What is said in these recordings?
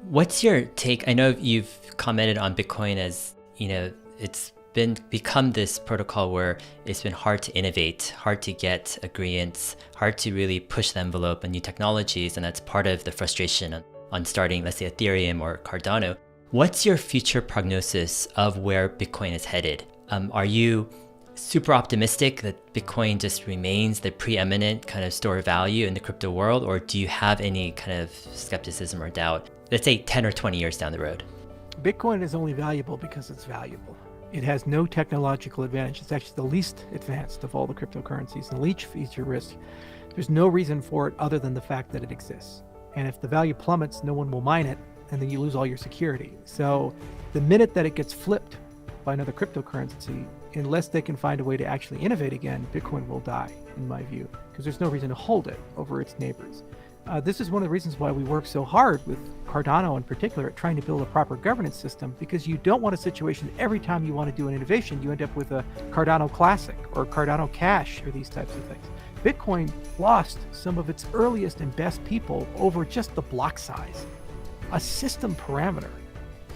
What's your take? I know you've commented on Bitcoin as, it's become this protocol where it's been hard to innovate, hard to get agreements, hard to really push the envelope on new technologies, and that's part of the frustration on starting, let's say, Ethereum or Cardano. What's your future prognosis of where Bitcoin is headed? Are you super optimistic that Bitcoin just remains the preeminent kind of store of value in the crypto world, or do you have any kind of skepticism or doubt, let's say 10 or 20 years down the road? Bitcoin is only valuable because it's valuable. It has no technological advantage. It's actually the least advanced of all the cryptocurrencies and least feature risk. There's no reason for it other than the fact that it exists. And if the value plummets, no one will mine it, and then you lose all your security. So the minute that it gets flipped by another cryptocurrency, unless they can find a way to actually innovate again, Bitcoin will die, in my view, because there's no reason to hold it over its neighbors. This is one of the reasons why we work so hard with Cardano in particular at trying to build a proper governance system, because you don't want a situation every time you want to do an innovation, you end up with a Cardano Classic or Cardano Cash or these types of things. Bitcoin lost some of its earliest and best people over just the block size, a system parameter.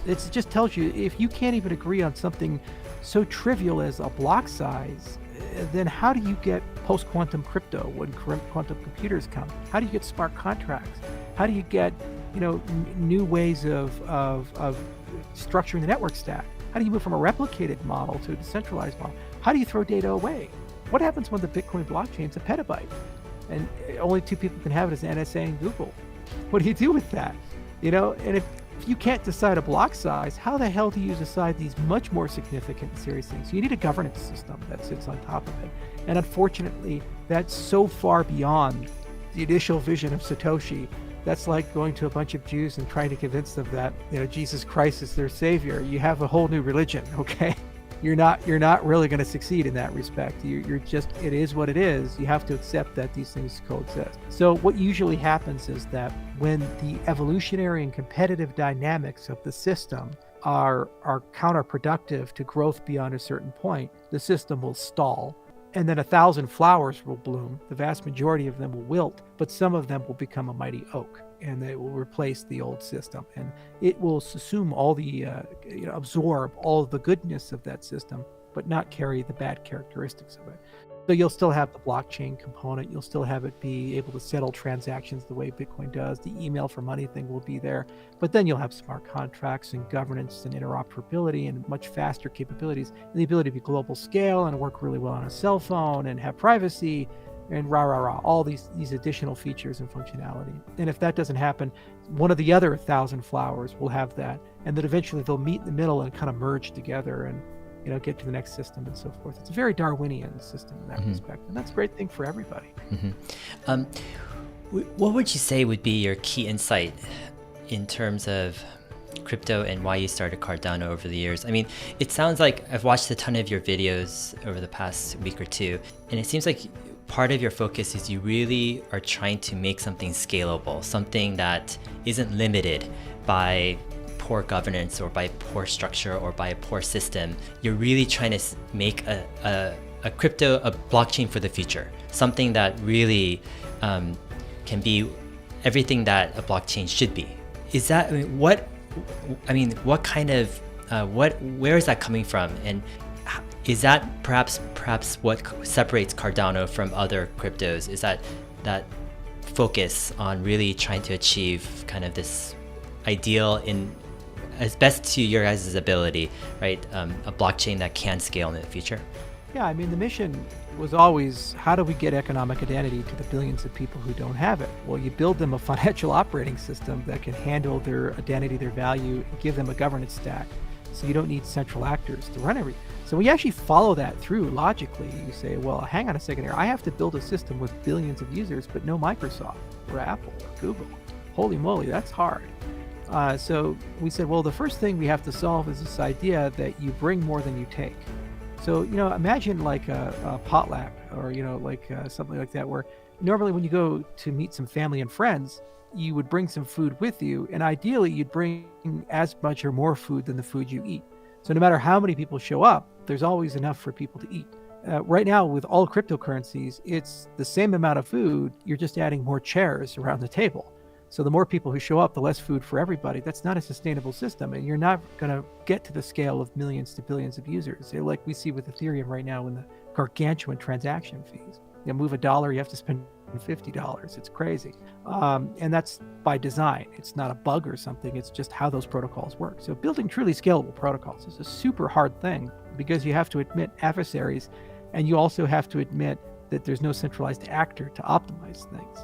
It just tells you if you can't even agree on something so trivial as a block size, then how do you get post-quantum crypto when quantum computers come? How do you get smart contracts? How do you get new ways of structuring the network stack? How do you move from a replicated model to a decentralized model? How do you throw data away? What happens when the Bitcoin blockchain is a petabyte and only two people can have it as NSA and Google? What do you do with that? And if you can't decide a block size, how the hell do you decide these much more significant and serious things? You need a governance system that sits on top of it. And unfortunately, that's so far beyond the initial vision of Satoshi. That's like going to a bunch of Jews and trying to convince them that Jesus Christ is their savior. You have a whole new religion, okay? You're not really going to succeed in that respect. You're just, it is what it is. You have to accept that these things coexist. So what usually happens is that when the evolutionary and competitive dynamics of the system are counterproductive to growth beyond a certain point, the system will stall. And then 1,000 flowers will bloom. The vast majority of them will wilt, but some of them will become a mighty oak, and they will replace the old system. And it will assume all the, absorb all of the goodness of that system, but not carry the bad characteristics of it. So you'll still have the blockchain component. You'll still have it be able to settle transactions the way Bitcoin does. The email for money thing will be there, but then you'll have smart contracts and governance and interoperability and much faster capabilities and the ability to be global scale and work really well on a cell phone and have privacy and all these additional features and functionality. And if that doesn't happen, one of the other 1,000 flowers will have that, and then eventually they'll meet in the middle and kind of merge together and get to the next system and so forth. It's a very Darwinian system in that respect, and that's a great thing for everybody. What would you say would be your key insight in terms of crypto and why you started Cardano over the years? I mean, it sounds like I've watched a ton of your videos over the past week or two, and it seems like part of your focus is you really are trying to make something scalable, something that isn't limited by poor governance or by poor structure or by a poor system. You're really trying to make a blockchain for the future, something that really can be everything that a blockchain should be. Is that, what kind of, where is that coming from? And is that perhaps what separates Cardano from other cryptos? Is that focus on really trying to achieve kind of this ideal in as best to your guys' ability, right? A blockchain that can scale in the future. Yeah, I mean, the mission was always, how do we get economic identity to the billions of people who don't have it? Well, you build them a financial operating system that can handle their identity, their value, and give them a governance stack. So you don't need central actors to run everything. So we actually follow that through logically. You say, well, hang on a second here. I have to build a system with billions of users, but no Microsoft or Apple or Google. Holy moly, that's hard. So we said, well, the first thing we have to solve is this idea that you bring more than you take. So, imagine like a potluck or, something like that, where normally when you go to meet some family and friends, you would bring some food with you. And ideally, you'd bring as much or more food than the food you eat. So no matter how many people show up, there's always enough for people to eat. Right now, with all cryptocurrencies, it's the same amount of food. You're just adding more chairs around the table. So the more people who show up, the less food for everybody. That's not a sustainable system, and you're not going to get to the scale of millions to billions of users, like we see with Ethereum right now in the gargantuan transaction fees. You move $1, you have to spend $50. It's crazy. And that's by design. It's not a bug or something. It's just how those protocols work. So building truly scalable protocols is a super hard thing because you have to admit adversaries, and you also have to admit that there's no centralized actor to optimize things.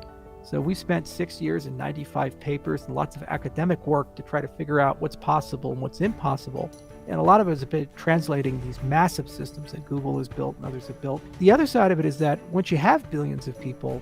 So we spent 6 years and 95 papers and lots of academic work to try to figure out what's possible and what's impossible. And a lot of it has been translating these massive systems that Google has built and others have built. The other side of it is that once you have billions of people,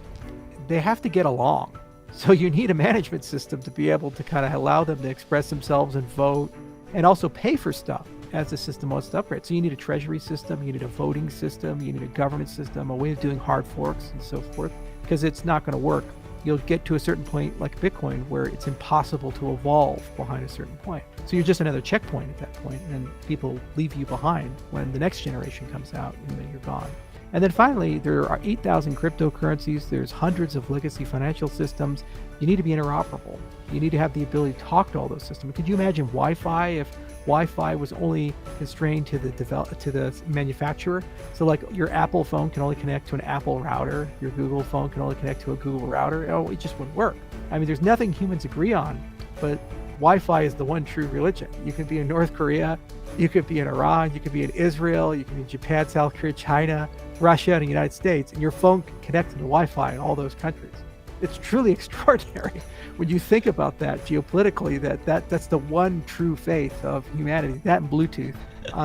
they have to get along. So you need a management system to be able to kind of allow them to express themselves and vote and also pay for stuff as the system wants to upgrade. So you need a treasury system, you need a voting system, you need a governance system, a way of doing hard forks and so forth, because it's not going to work. You'll get to a certain point like Bitcoin where it's impossible to evolve behind a certain point. So you're just another checkpoint at that point, and people leave you behind when the next generation comes out and then you're gone. And then finally, there are 8,000 cryptocurrencies. There's hundreds of legacy financial systems. You need to be interoperable. You need to have the ability to talk to all those systems. Could you imagine Wi-Fi if Wi-Fi was only constrained to the manufacturer? So like your Apple phone can only connect to an Apple router. Your Google phone can only connect to a Google router. Oh, it just wouldn't work. I mean, there's nothing humans agree on, but Wi-Fi is the one true religion. You can be in North Korea, you could be in Iran, you could be in Israel, you can be in Japan, South Korea, China, Russia, and the United States, and your phone can connect to the Wi-Fi in all those countries. It's truly extraordinary when you think about that geopolitically, that's the one true faith of humanity, that and Bluetooth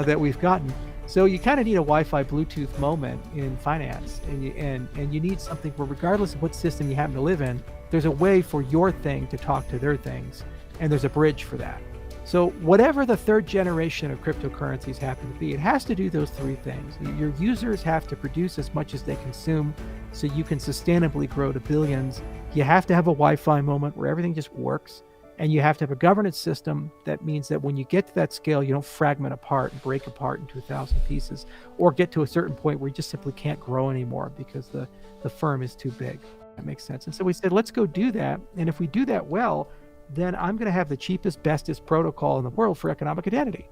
that we've gotten. So you kind of need a Wi-Fi Bluetooth moment in finance, and you need something where regardless of what system you happen to live in, there's a way for your thing to talk to their things, and there's a bridge for that. So whatever the third generation of cryptocurrencies happen to be, it has to do those three things. Your users have to produce as much as they consume so you can sustainably grow to billions. You have to have a Wi-Fi moment where everything just works. And you have to have a governance system that means that when you get to that scale, you don't fragment apart and break apart into 1,000 pieces, or get to a certain point where you just simply can't grow anymore because the firm is too big. That makes sense. And so we said, let's go do that. And if we do that well, then I'm going to have the cheapest, bestest protocol in the world for economic identity.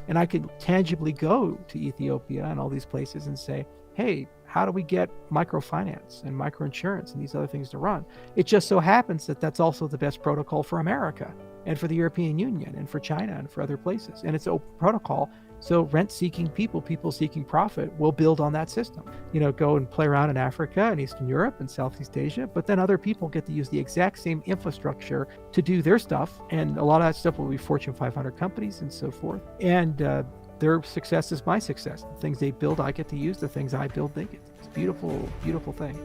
And I could tangibly go to Ethiopia and all these places and say, hey, how do we get microfinance and microinsurance and these other things to run? It just so happens that that's also the best protocol for America and for the European Union and for China and for other places. And it's an open protocol. So rent-seeking people seeking profit will build on that system. Go and play around in Africa and Eastern Europe and Southeast Asia, but then other people get to use the exact same infrastructure to do their stuff. And a lot of that stuff will be Fortune 500 companies and so forth. And their success is my success. The things they build, I get to use. The things I build, they get to use. It's a beautiful, beautiful thing.